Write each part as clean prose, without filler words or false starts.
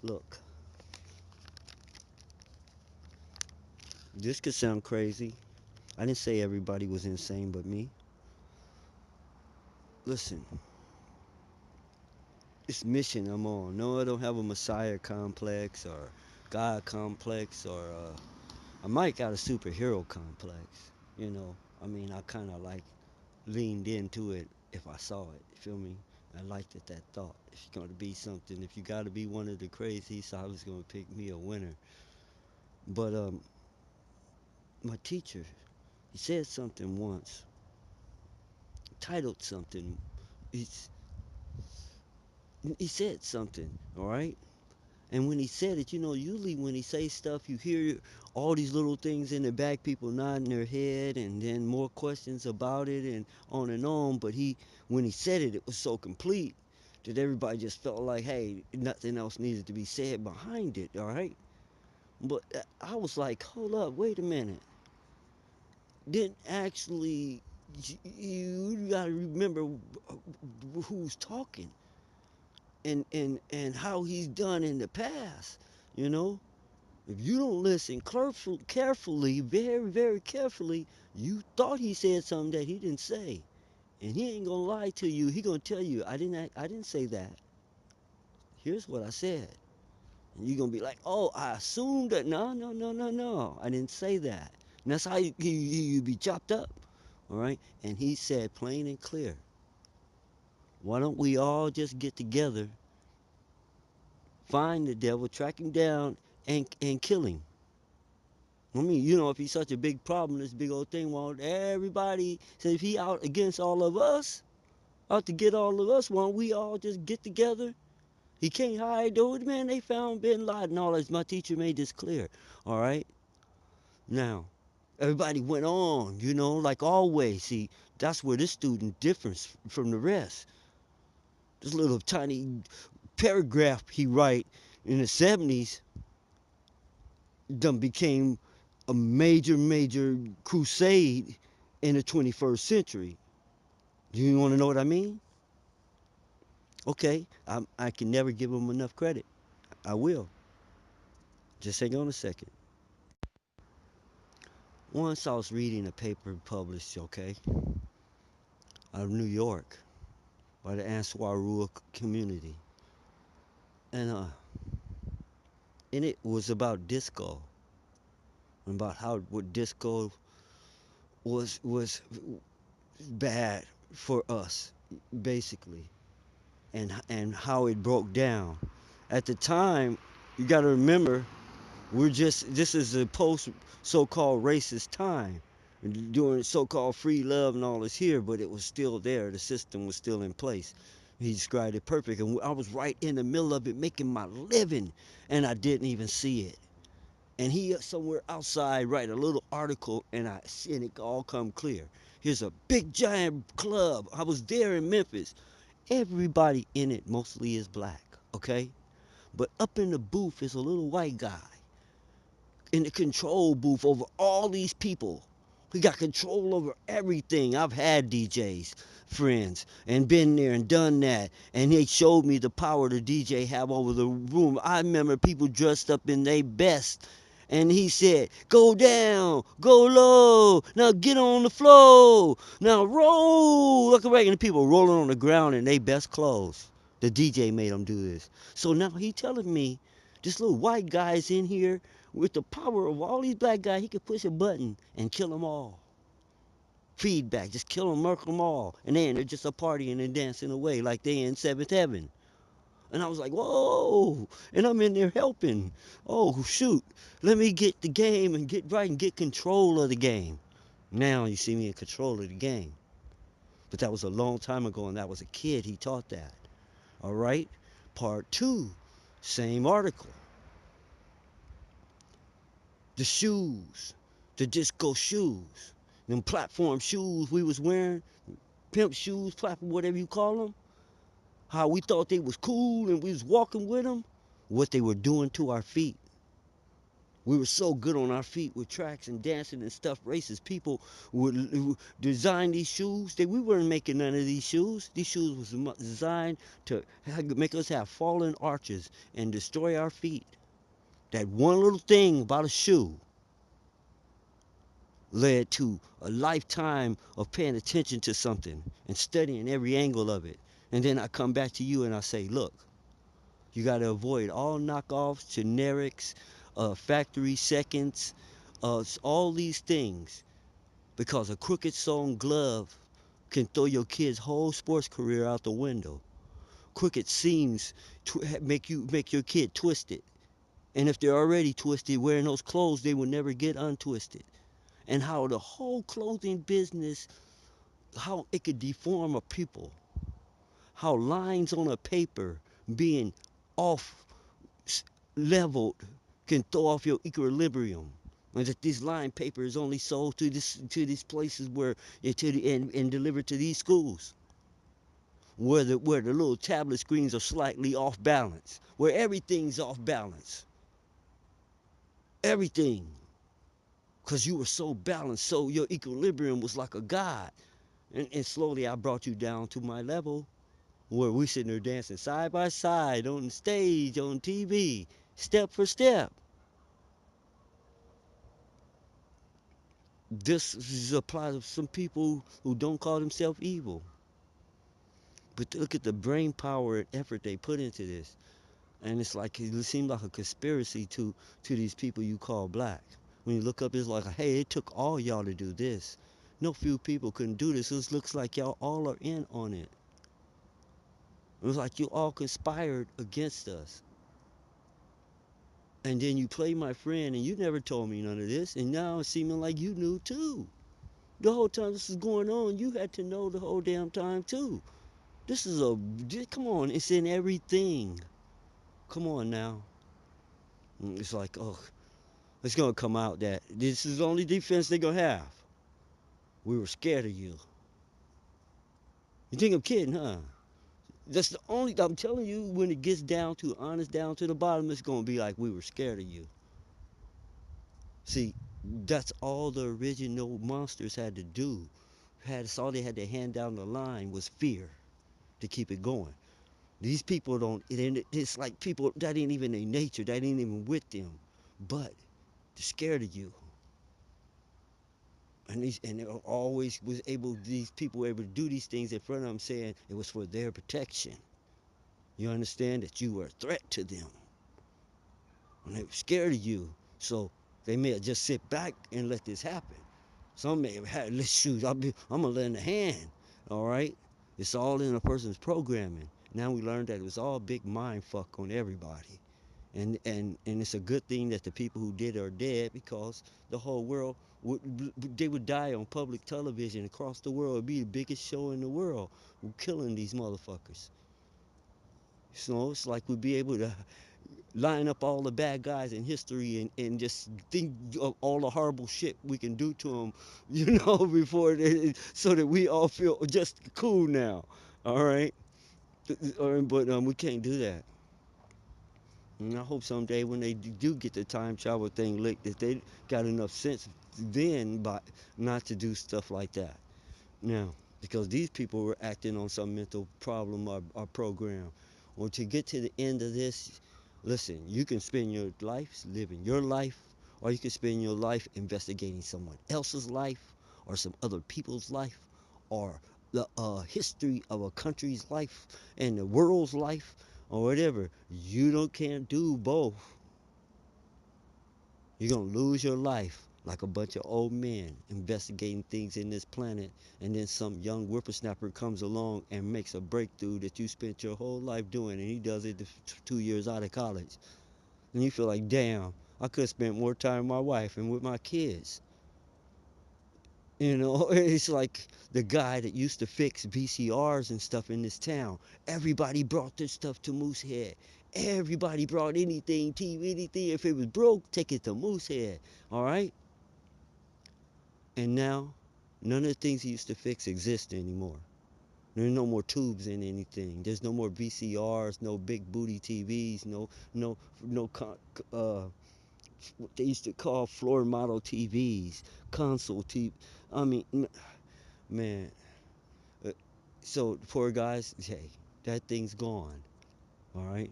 Look, this could sound crazy. I didn't say everybody was insane but me. Listen, it's mission I'm on. No, I don't have a messiah complex or God complex or I might got a superhero complex. You know, I mean, I kind of like leaned into it if I saw it. You feel me? I liked it, that thought. If you're going to be something, if you got to be one of the crazy, so I was going to pick me a winner. But my teacher, he said something once, titled something. He's, he said something, all right? And when he said it, you know, usually when he says stuff, you hear all these little things in the back, people nodding their head, and then more questions about it, and on and on. But when he said it, it was so complete that everybody just felt like, hey, nothing else needed to be said behind it, all right? But I was like, hold up, wait a minute. Didn't actually, you got to remember who's talking and how he's done in the past, you know? If you don't listen carefully, very, very carefully, you thought he said something that he didn't say. And he ain't gonna lie to you. He gonna tell you, I didn't say that. Here's what I said. And you're gonna be like, oh, I assumed that. No, no, no, no, no. I didn't say that. And that's how you be chopped up. All right? And he said plain and clear, why don't we all just get together, find the devil, track him down, and kill him? I mean, you know, if he's such a big problem, this big old thing, why don't everybody, say if he out against all of us, out to get all of us, why don't we all just get together? He can't hide, though, man. They found Bin Laden, all this. My teacher made this clear, all right? Now, everybody went on, you know, like always. See, that's where this student differs from the rest. This little tiny paragraph he write in the 70s done became a major, major crusade in the 21st century. Do you want to know what I mean? Okay, I can never give him enough credit. I will. Just hang on a second. Once I was reading a paper published, okay, out of New York by the Ansarua community. And it was about disco and about how what disco was bad for us, basically, and how it broke down. At the time, you got to remember, this is a post so-called racist time during so-called free love and all this here, but it was still there. The system was still in place. He described it perfect, and I was right in the middle of it, making my living, and I didn't even see it. And he somewhere outside write a little article, and I see it all come clear. Here's a big giant club. I was there in Memphis. Everybody in it mostly is black, okay? But up in the booth is a little white guy in the control booth over all these people. He got control over everything. I've had DJs, friends, and been there and done that. And they showed me the power the DJ have over the room. I remember people dressed up in their best. And he said, go down, go low, now get on the floor, now roll. Look around, and the people rolling on the ground in their best clothes. The DJ made them do this. So now he telling me, this little white guy's in here with the power of all these black guys, he could push a button and kill them all. Feedback, just kill them, murk them all. And then they're just a partying and dancing away like they in seventh heaven. And I was like, whoa. And I'm in there helping. Oh, shoot. Let me get the game and get right and get control of the game. Now you see me in control of the game. But that was a long time ago, and that was a kid. He taught that. All right? Part two, same article. The shoes, the disco shoes, them platform shoes we was wearing, pimp shoes, platform, whatever you call them. How we thought they was cool and we was walking with them. What they were doing to our feet. We were so good on our feet with tracks and dancing and stuff, races. People would design these shoes. We weren't making none of these shoes. These shoes was designed to make us have fallen arches and destroy our feet. That one little thing about a shoe led to a lifetime of paying attention to something and studying every angle of it. And then I come back to you and I say, look, you got to avoid all knockoffs, generics, factory seconds, all these things, because a crooked sewn glove can throw your kid's whole sports career out the window. Crooked seams make your kid twisted, and if they're already twisted wearing those clothes, they will never get untwisted. And how the whole clothing business, how it could deform a people, how lines on a paper being off leveled can throw off your equilibrium. And that this line paper is only sold to these places where and delivered to these schools where the little tablet screens are slightly off balance, where everything's off balance. Everything. Because you were so balanced, so your equilibrium was like a god. And slowly I brought you down to my level where we sitting there dancing side by side on the stage, on TV, step for step. This is applies to some people who don't call themselves evil. But look at the brain power and effort they put into this. And it's like it seems like a conspiracy to these people you call black. When you look up, it's like, hey, it took all y'all to do this. No few people couldn't do this. It looks like y'all all are in on it. It was like you all conspired against us. And then you play my friend, and you never told me none of this. And now it's seeming like you knew too. The whole time this is going on, you had to know the whole damn time too. This is a come on, it's in everything. Come on now. It's like, oh, it's gonna come out that this is the only defense they're gonna have. We were scared of you. You think I'm kidding, huh? That's the only. I'm telling you, when it gets down to honest, down to the bottom, it's gonna be like we were scared of you. See, that's all the original monsters had to do. That's all they had to hand down the line was fear to keep it going. These people don't. It's like people that ain't even their nature. That ain't even with them. But they're scared of you. And they always was able. These people were able to do these things in front of them, saying it was for their protection. You understand that you were a threat to them, and they were scared of you. So they may have just sit back and let this happen. Some may have had, let's shoot. I'm gonna lend a hand. All right. It's all in a person's programming. Now we learned that it was all big mind fuck on everybody. And it's a good thing that the people who did it are dead, because the whole world would they would die on public television across the world. It'd be the biggest show in the world. We're killing these motherfuckers. So it's like we'd be able to line up all the bad guys in history and just think of all the horrible shit we can do to them, before so that we all feel just cool now. All right, but we can't do that. And I hope someday when they do get the time travel thing licked, that they got enough sense then, not to do stuff like that. Now, because these people were acting on some mental problem or program. Well, to get to the end of this, listen, you can spend your life living your life, or you can spend your life investigating someone else's life, or some other people's life, or the history of a country's life and the world's life, or whatever. You don't can't do both. You're going to lose your life like a bunch of old men investigating things in this planet, and then some young whippersnapper comes along and makes a breakthrough that you spent your whole life doing, and he does it 2 years out of college. And you feel like, damn, I could have spent more time with my wife and with my kids. It's like the guy that used to fix VCRs and stuff in this town. Everybody brought this stuff to Moosehead. Everybody brought anything, TV, anything. If it was broke, take it to Moosehead. All right? And now, none of the things he used to fix exist anymore. There's no more tubes in anything. There's no more VCRs, no big booty TVs, no what they used to call floor model TVs, console TV. I mean, man. Uh, so poor guys, hey, that thing's gone. All right,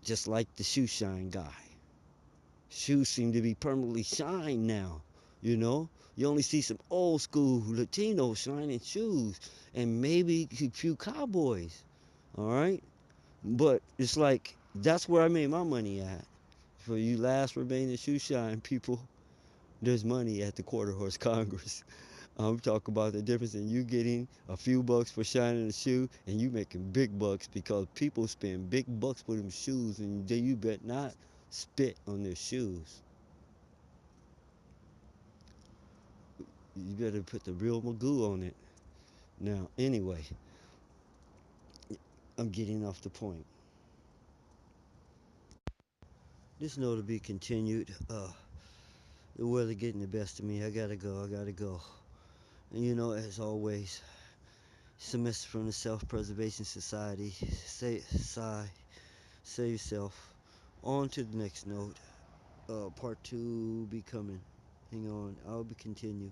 just like the shoe shine guy. Shoes seem to be permanently shine now. You know, you only see some old school Latino shining shoes, and maybe a few cowboys. All right, but it's like that's where I made my money at. For you last remaining shoe shine people, there's money at the quarter horse Congress. I'm talking about the difference in you getting a few bucks for shining a shoe and you making big bucks because people spend big bucks for them shoes and then you bet not spit on their shoes. You better put the real Magoo on it. Now, anyway, I'm getting off the point. This note to be continued. The weather getting the best of me. I gotta go. I gotta go. And you know, as always, semester from the Self Preservation Society. Sigh. Save yourself. On to the next note. Part two will be coming. Hang on. I'll be continue.